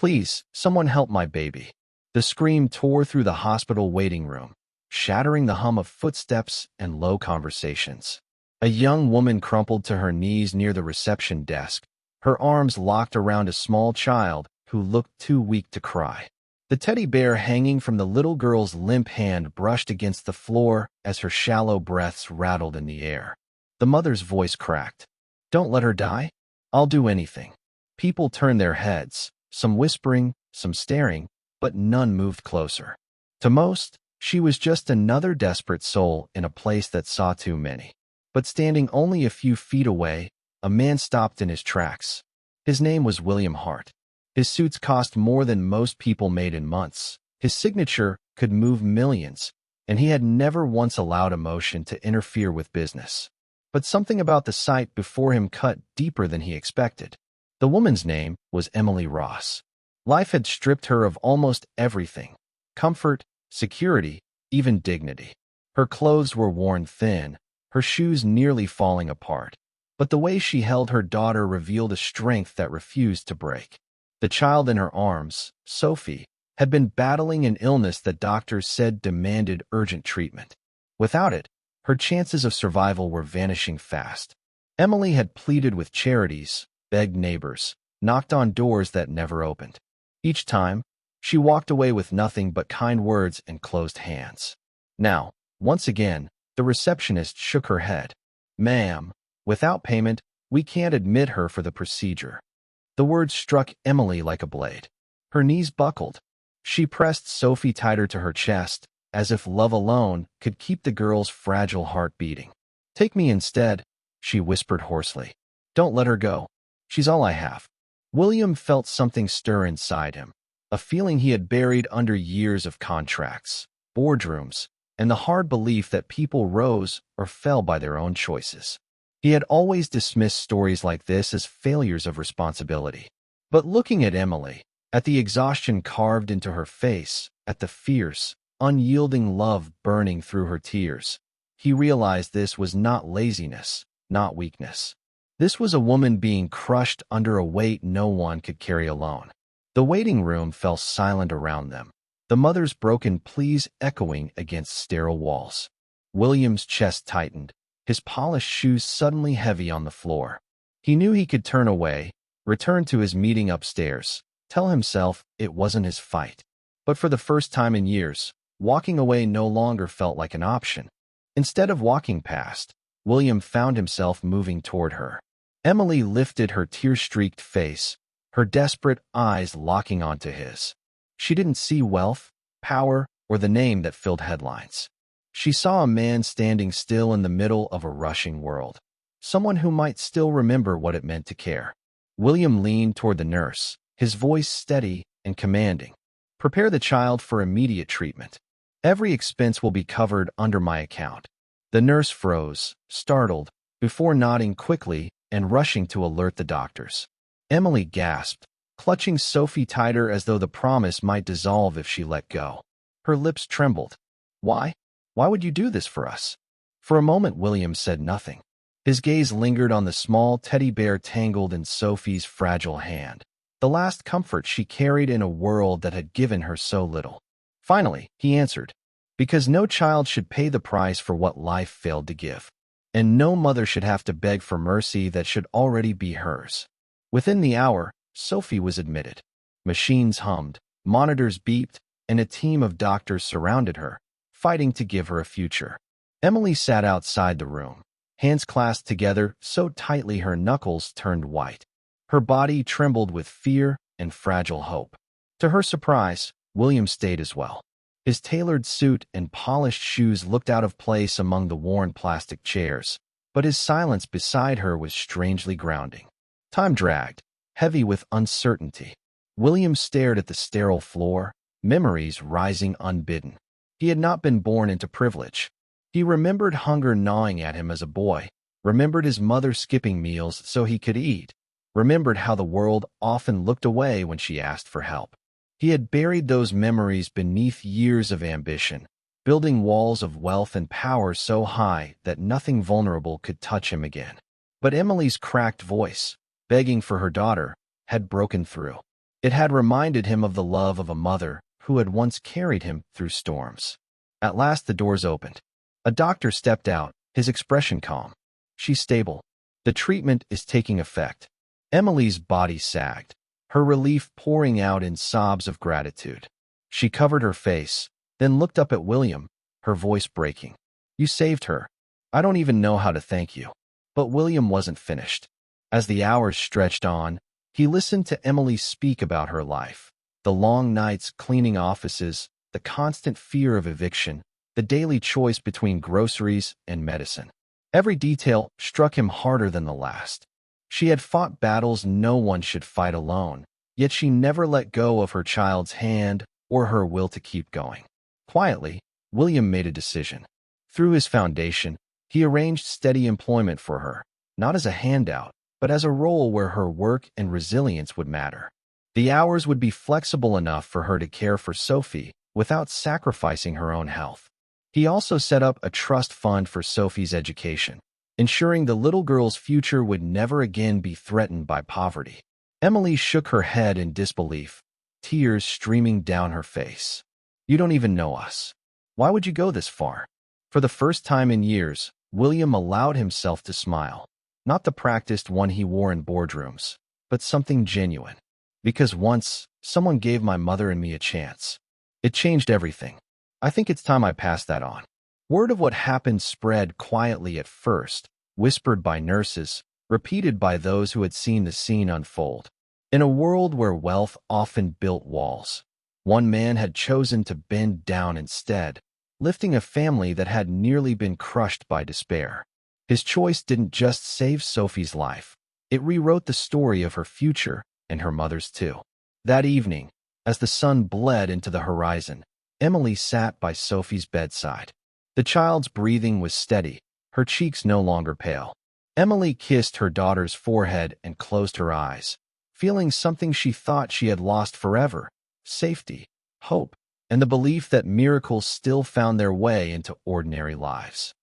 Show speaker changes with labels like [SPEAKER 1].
[SPEAKER 1] Please, someone help my baby." The scream tore through the hospital waiting room, shattering the hum of footsteps and low conversations. A young woman crumpled to her knees near the reception desk, her arms locked around a small child who looked too weak to cry. The teddy bear hanging from the little girl's limp hand brushed against the floor as her shallow breaths rattled in the air. The mother's voice cracked. "Don't let her die. I'll do anything." People turned their heads, some whispering, some staring, but none moved closer. To most, she was just another desperate soul in a place that saw too many. But standing only a few feet away, a man stopped in his tracks. His name was William Hart. His suits cost more than most people made in months. His signature could move millions, and he had never once allowed emotion to interfere with business. But something about the sight before him cut deeper than he expected. The woman's name was Emily Ross. Life had stripped her of almost everything: comfort, security, even dignity. Her clothes were worn thin, her shoes nearly falling apart. But the way she held her daughter revealed a strength that refused to break. The child in her arms, Sophie, had been battling an illness that doctors said demanded urgent treatment. Without it, her chances of survival were vanishing fast. Emily had pleaded with charities, begged neighbors, knocked on doors that never opened. Each time, she walked away with nothing but kind words and closed hands. Now, once again, the receptionist shook her head. "Ma'am, without payment, we can't admit her for the procedure." The words struck Emily like a blade. Her knees buckled. She pressed Sophie tighter to her chest, as if love alone could keep the girl's fragile heart beating. "Take me instead," she whispered hoarsely. "Don't let her go. She's all I have." William felt something stir inside him, a feeling he had buried under years of contracts, boardrooms, and the hard belief that people rose or fell by their own choices. He had always dismissed stories like this as failures of responsibility. But looking at Emily, at the exhaustion carved into her face, at the fierce, unyielding love burning through her tears, he realized this was not laziness, not weakness. This was a woman being crushed under a weight no one could carry alone. The waiting room fell silent around them, the mother's broken pleas echoing against sterile walls. William's chest tightened, his polished shoes suddenly heavy on the floor. He knew he could turn away, return to his meeting upstairs, tell himself it wasn't his fight. But for the first time in years, walking away no longer felt like an option. Instead of walking past, William found himself moving toward her. Emily lifted her tear-streaked face, her desperate eyes locking onto his. She didn't see wealth, power, or the name that filled headlines. She saw a man standing still in the middle of a rushing world, someone who might still remember what it meant to care. William leaned toward the nurse, his voice steady and commanding. "Prepare the child for immediate treatment. Every expense will be covered under my account." The nurse froze, startled, before nodding quickly and rushing to alert the doctors. Emily gasped, clutching Sophie tighter as though the promise might dissolve if she let go. Her lips trembled. "Why? Why would you do this for us?" For a moment William said nothing. His gaze lingered on the small teddy bear tangled in Sophie's fragile hand, the last comfort she carried in a world that had given her so little. Finally, he answered, "Because no child should pay the price for what life failed to give. And no mother should have to beg for mercy that should already be hers." Within the hour, Sophie was admitted. Machines hummed, monitors beeped, and a team of doctors surrounded her, fighting to give her a future. Emily sat outside the room, hands clasped together so tightly her knuckles turned white. Her body trembled with fear and fragile hope. To her surprise, William stayed as well. His tailored suit and polished shoes looked out of place among the worn plastic chairs, but his silence beside her was strangely grounding. Time dragged, heavy with uncertainty. William stared at the sterile floor, memories rising unbidden. He had not been born into privilege. He remembered hunger gnawing at him as a boy, remembered his mother skipping meals so he could eat, remembered how the world often looked away when she asked for help. He had buried those memories beneath years of ambition, building walls of wealth and power so high that nothing vulnerable could touch him again. But Emily's cracked voice, begging for her daughter, had broken through. It had reminded him of the love of a mother who had once carried him through storms. At last the doors opened. A doctor stepped out, his expression calm. "She's stable. The treatment is taking effect." Emily's body sagged, her relief pouring out in sobs of gratitude. She covered her face, then looked up at William, her voice breaking. "You saved her. I don't even know how to thank you." But William wasn't finished. As the hours stretched on, he listened to Emily speak about her life. The long nights cleaning offices, the constant fear of eviction, the daily choice between groceries and medicine. Every detail struck him harder than the last. She had fought battles no one should fight alone, yet she never let go of her child's hand or her will to keep going. Quietly, William made a decision. Through his foundation, he arranged steady employment for her, not as a handout, but as a role where her work and resilience would matter. The hours would be flexible enough for her to care for Sophie without sacrificing her own health. He also set up a trust fund for Sophie's education, ensuring the little girl's future would never again be threatened by poverty. Emily shook her head in disbelief, tears streaming down her face. "You don't even know us. Why would you go this far?" For the first time in years, William allowed himself to smile. Not the practiced one he wore in boardrooms, but something genuine. "Because once, someone gave my mother and me a chance. It changed everything. I think it's time I passed that on." Word of what happened spread quietly at first, whispered by nurses, repeated by those who had seen the scene unfold. In a world where wealth often built walls, one man had chosen to bend down instead, lifting a family that had nearly been crushed by despair. His choice didn't just save Sophie's life. It rewrote the story of her future and her mother's too. That evening, as the sun bled into the horizon, Emily sat by Sophie's bedside. The child's breathing was steady, her cheeks no longer pale. Emily kissed her daughter's forehead and closed her eyes, feeling something she thought she had lost forever: safety, hope, and the belief that miracles still found their way into ordinary lives.